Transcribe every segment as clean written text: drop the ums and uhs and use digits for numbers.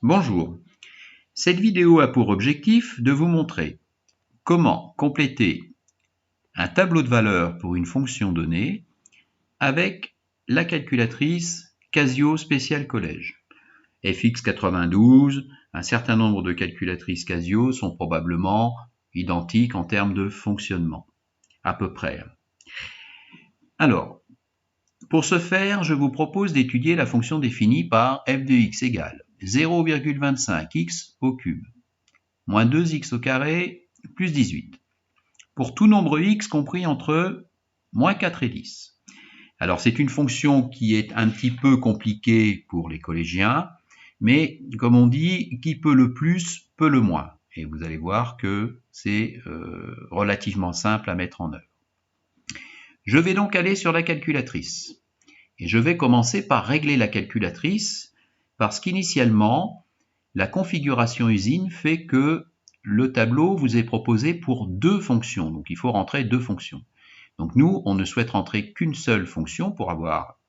Bonjour, cette vidéo a pour objectif de vous montrer comment compléter un tableau de valeurs pour une fonction donnée avec la calculatrice Casio Spécial Collège. FX92, un certain nombre de calculatrices Casio sont probablement identiques en termes de fonctionnement, à peu près. Alors, pour ce faire, je vous propose d'étudier la fonction définie par f de x égale 0,25x au cube, moins 2x au carré, plus 18, pour tout nombre x compris entre moins 4 et 10. Alors c'est une fonction qui est un petit peu compliquée pour les collégiens, mais comme on dit, qui peut le plus, peut le moins. Et vous allez voir que c'est relativement simple à mettre en œuvre. Je vais donc aller sur la calculatrice. Et je vais commencer par régler la calculatrice, parce qu'initialement, la configuration usine fait que le tableau vous est proposé pour deux fonctions. Donc il faut rentrer deux fonctions. Donc nous, on ne souhaite rentrer qu'une seule fonction pour avoir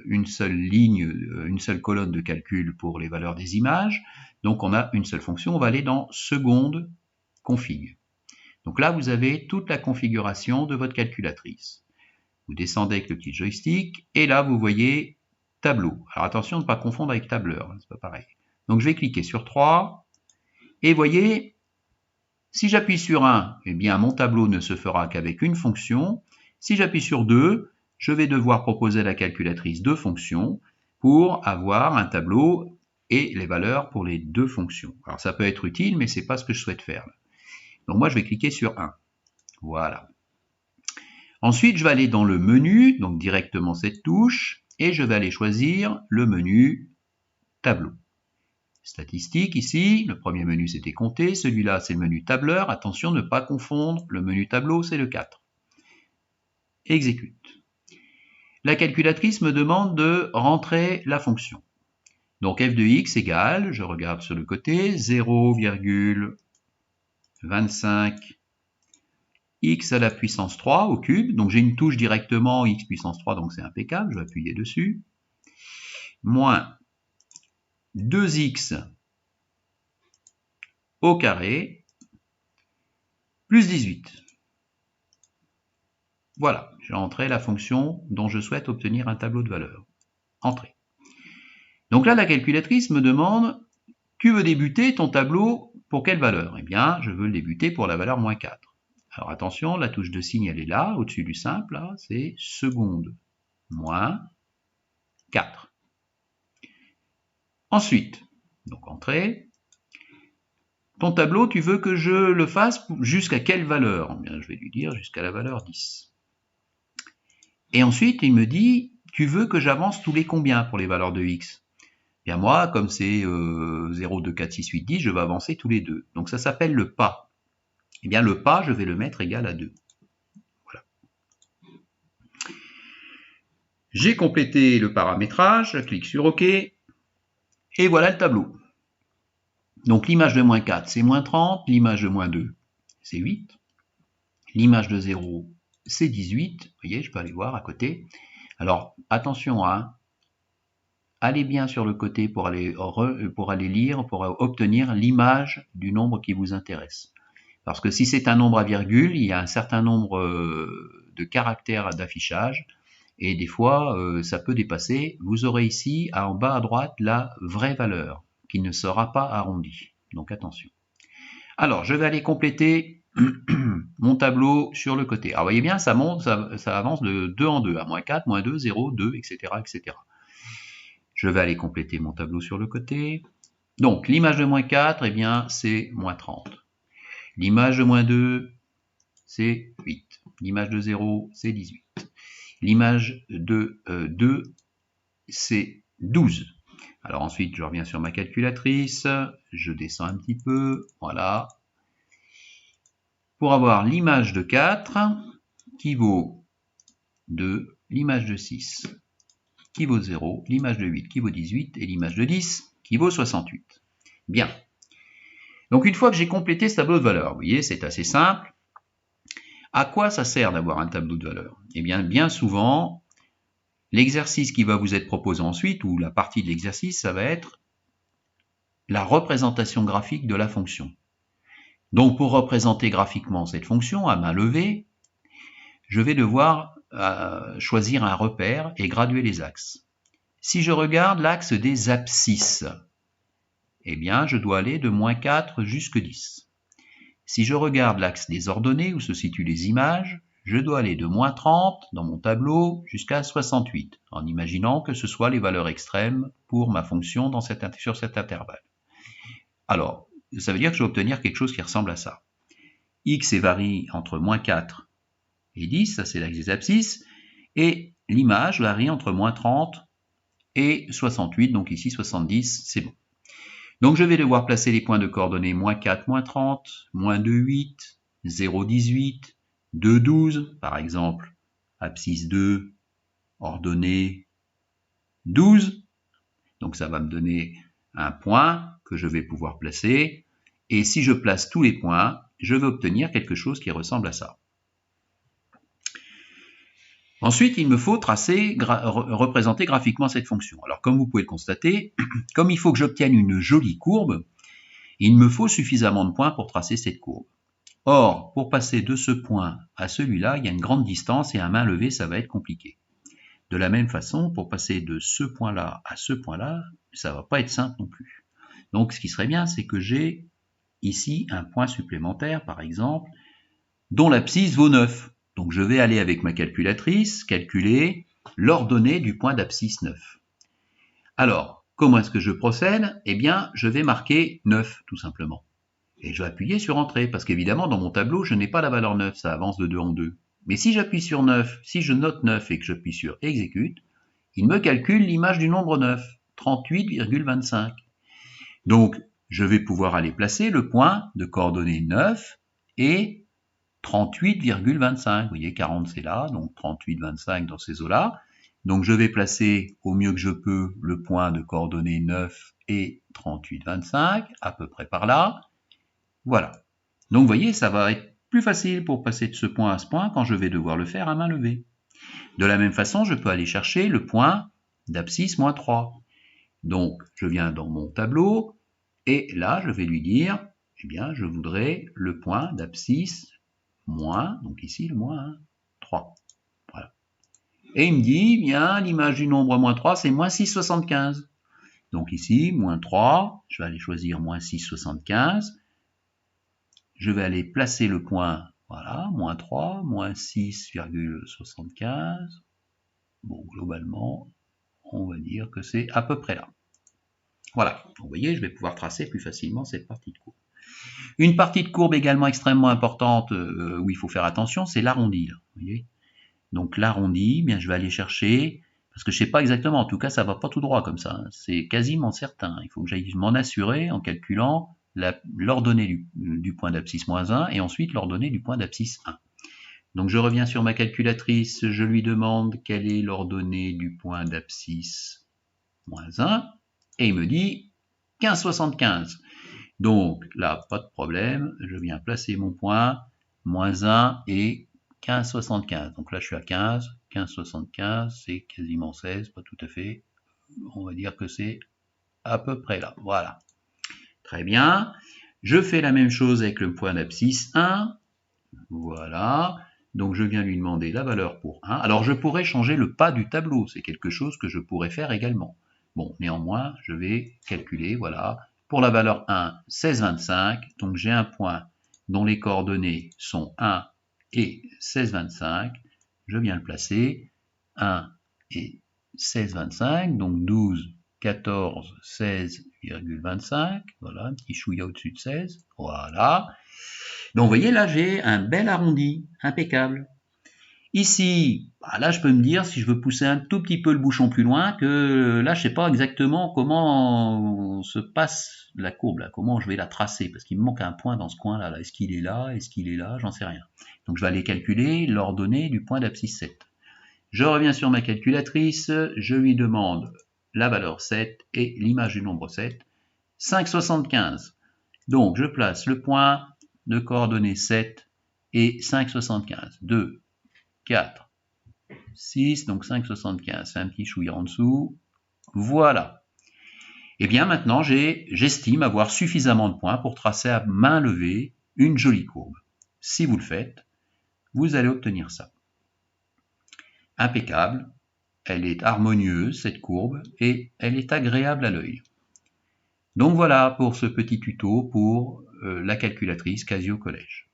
une seule ligne, une seule colonne de calcul pour les valeurs des images. Donc on a une seule fonction. On va aller dans seconde config. Donc là, vous avez toute la configuration de votre calculatrice. Vous descendez avec le petit joystick et là, vous voyez tableau. Alors attention de ne pas confondre avec tableur, c'est pas pareil. Donc je vais cliquer sur 3 et voyez, si j'appuie sur 1, eh bien mon tableau ne se fera qu'avec une fonction. Si j'appuie sur 2, je vais devoir proposer à la calculatrice deux fonctions pour avoir un tableau et les valeurs pour les deux fonctions. Alors ça peut être utile, mais c'est pas ce que je souhaite faire. Donc moi je vais cliquer sur 1. Voilà. Ensuite, je vais aller dans le menu, donc directement cette touche, et je vais aller choisir le menu tableau. Statistiques ici, le premier menu c'était compter, celui-là c'est le menu tableur, attention ne pas confondre, le menu tableau c'est le 4. Exécute. La calculatrice me demande de rentrer la fonction. Donc f de x égale, je regarde sur le côté, 0,25 x à la puissance 3 au cube, donc j'ai une touche directement x puissance 3, donc c'est impeccable, je vais appuyer dessus, moins 2x au carré, plus 18. Voilà, j'ai entré la fonction dont je souhaite obtenir un tableau de valeurs. Entrée. Donc là, la calculatrice me demande, tu veux débuter ton tableau pour quelle valeur? Eh bien, je veux le débuter pour la valeur moins 4. Alors attention, la touche de signe, elle est là, au-dessus du simple, là, c'est seconde, moins 4. Ensuite, donc entrée, ton tableau, tu veux que je le fasse jusqu'à quelle valeur? Eh bien, je vais lui dire jusqu'à la valeur 10. Et ensuite, il me dit, tu veux que j'avance tous les combien pour les valeurs de x? Bien moi, comme c'est 0, 2, 4, 6, 8, 10, je vais avancer tous les deux. Donc ça s'appelle le pas. Eh bien le pas, je vais le mettre égal à 2. Voilà. J'ai complété le paramétrage, je clique sur OK, et voilà le tableau. Donc l'image de moins 4, c'est moins 30, l'image de moins 2, c'est 8, l'image de 0, c'est 18, vous voyez, je peux aller voir à côté. Alors attention, hein, allez bien sur le côté pour aller lire, pour obtenir l'image du nombre qui vous intéresse. Parce que si c'est un nombre à virgule, il y a un certain nombre de caractères d'affichage, et des fois, ça peut dépasser. Vous aurez ici, en bas à droite, la vraie valeur, qui ne sera pas arrondie. Donc attention. Alors, je vais aller compléter mon tableau sur le côté. Alors, vous voyez bien, ça monte, ça avance de 2 en 2, à moins 4, moins 2, 0, 2, etc., etc. Je vais aller compléter mon tableau sur le côté. Donc, l'image de moins 4, eh bien, c'est moins 30. L'image de moins 2, c'est 8. L'image de 0, c'est 18. L'image de 2, c'est 12. Alors ensuite, je reviens sur ma calculatrice, je descends un petit peu, voilà. Pour avoir l'image de 4, qui vaut 2, l'image de 6, qui vaut 0, l'image de 8, qui vaut 18, et l'image de 10, qui vaut 68. Bien. Donc une fois que j'ai complété ce tableau de valeurs, vous voyez, c'est assez simple. À quoi ça sert d'avoir un tableau de valeurs? Eh bien, bien souvent, l'exercice qui va vous être proposé ensuite, ou la partie de l'exercice, ça va être la représentation graphique de la fonction. Donc pour représenter graphiquement cette fonction à main levée, je vais devoir choisir un repère et graduer les axes. Si je regarde l'axe des abscisses, eh bien je dois aller de -4 jusqu'à 10. Si je regarde l'axe des ordonnées où se situent les images, je dois aller de -30 dans mon tableau jusqu'à 68, en imaginant que ce soit les valeurs extrêmes pour ma fonction sur cet intervalle. Alors, ça veut dire que je vais obtenir quelque chose qui ressemble à ça. X varie entre -4 et 10, ça c'est l'axe des abscisses, et l'image varie entre -30 et 68, donc ici 70, c'est bon. Donc je vais devoir placer les points de coordonnées -4, -30, -2, 8, 0, 18, 2, 12, par exemple, abscisse 2, ordonnée 12. Donc ça va me donner un point que je vais pouvoir placer. Et si je place tous les points, je vais obtenir quelque chose qui ressemble à ça. Ensuite, il me faut représenter graphiquement cette fonction. Alors comme vous pouvez le constater, comme il faut que j'obtienne une jolie courbe, il me faut suffisamment de points pour tracer cette courbe. Or, pour passer de ce point à celui-là, il y a une grande distance et à main levée, ça va être compliqué. De la même façon, pour passer de ce point-là à ce point-là, ça ne va pas être simple non plus. Donc ce qui serait bien, c'est que j'ai ici un point supplémentaire, par exemple, dont l'abscisse vaut 9. Donc je vais aller avec ma calculatrice calculer l'ordonnée du point d'abscisse 9. Alors, comment est-ce que je procède? Eh bien, je vais marquer 9, tout simplement. Et je vais appuyer sur Entrée, parce qu'évidemment, dans mon tableau, je n'ai pas la valeur 9, ça avance de 2 en 2. Mais si j'appuie sur 9, si je note 9 et que j'appuie sur Exécute, il me calcule l'image du nombre 9, 38,25. Donc, je vais pouvoir aller placer le point de coordonnées 9 et 38,25. Vous voyez, 40 c'est là, donc 38,25 dans ces eaux-là. Donc je vais placer au mieux que je peux le point de coordonnées 9 et 38,25, à peu près par là. Voilà. Donc vous voyez, ça va être plus facile pour passer de ce point à ce point quand je vais devoir le faire à main levée. De la même façon, je peux aller chercher le point d'abscisse -3. Donc je viens dans mon tableau et là je vais lui dire, eh bien je voudrais le point d'abscisse moins, donc ici le moins 3. Voilà. Et il me dit, bien, l'image du nombre -3, c'est -6,75. Donc ici, -3, je vais aller choisir -6,75. Je vais aller placer le point, voilà, -3, -6,75. Bon, globalement, on va dire que c'est à peu près là. Voilà, vous voyez, je vais pouvoir tracer plus facilement cette partie de courbe. Une partie de courbe également extrêmement importante où il faut faire attention, c'est l'arrondi. Vous voyez, donc l'arrondi, bien, je vais aller chercher, parce que je ne sais pas exactement, en tout cas ça ne va pas tout droit comme ça, hein, c'est quasiment certain. Il faut que j'aille m'en assurer en calculant l'ordonnée du point d'abscisse -1 et ensuite l'ordonnée du point d'abscisse 1. Donc je reviens sur ma calculatrice, je lui demande quelle est l'ordonnée du point d'abscisse -1 et il me dit 15,75. Donc là, pas de problème, je viens placer mon point, -1 et 15,75. Donc là, je suis à 15, 15,75, c'est quasiment 16, pas tout à fait. On va dire que c'est à peu près là. Voilà. Très bien. Je fais la même chose avec le point d'abscisse 1. Voilà. Donc je viens lui demander la valeur pour 1. Alors je pourrais changer le pas du tableau. C'est quelque chose que je pourrais faire également. Bon, néanmoins, je vais calculer, voilà. Pour la valeur 1, 16,25. Donc j'ai un point dont les coordonnées sont 1 et 16,25. Je viens le placer. 1 et 16,25. Donc 12, 14, 16,25. Voilà, un petit chouïa au-dessus de 16. Voilà. Donc vous voyez, là j'ai un bel arrondi, impeccable. Ici, bah là je peux me dire, si je veux pousser un tout petit peu le bouchon plus loin, que là je sais pas exactement comment se passe la courbe, là, comment je vais la tracer, parce qu'il me manque un point dans ce coin-là. Là. Est-ce qu'il est là? Est-ce qu'il est là? J'en sais rien. Donc je vais aller calculer l'ordonnée du point d'abscisse 7. Je reviens sur ma calculatrice, je lui demande la valeur 7 et l'image du nombre 7, 5,75. Donc je place le point de coordonnées 7 et 5,75. 2, 4, 6, donc 5,75. C'est un petit chouïa en dessous. Voilà. Et bien maintenant, j'estime avoir suffisamment de points pour tracer à main levée une jolie courbe. Si vous le faites, vous allez obtenir ça. Impeccable, elle est harmonieuse cette courbe et elle est agréable à l'œil. Donc voilà pour ce petit tuto pour la calculatrice Casio Collège.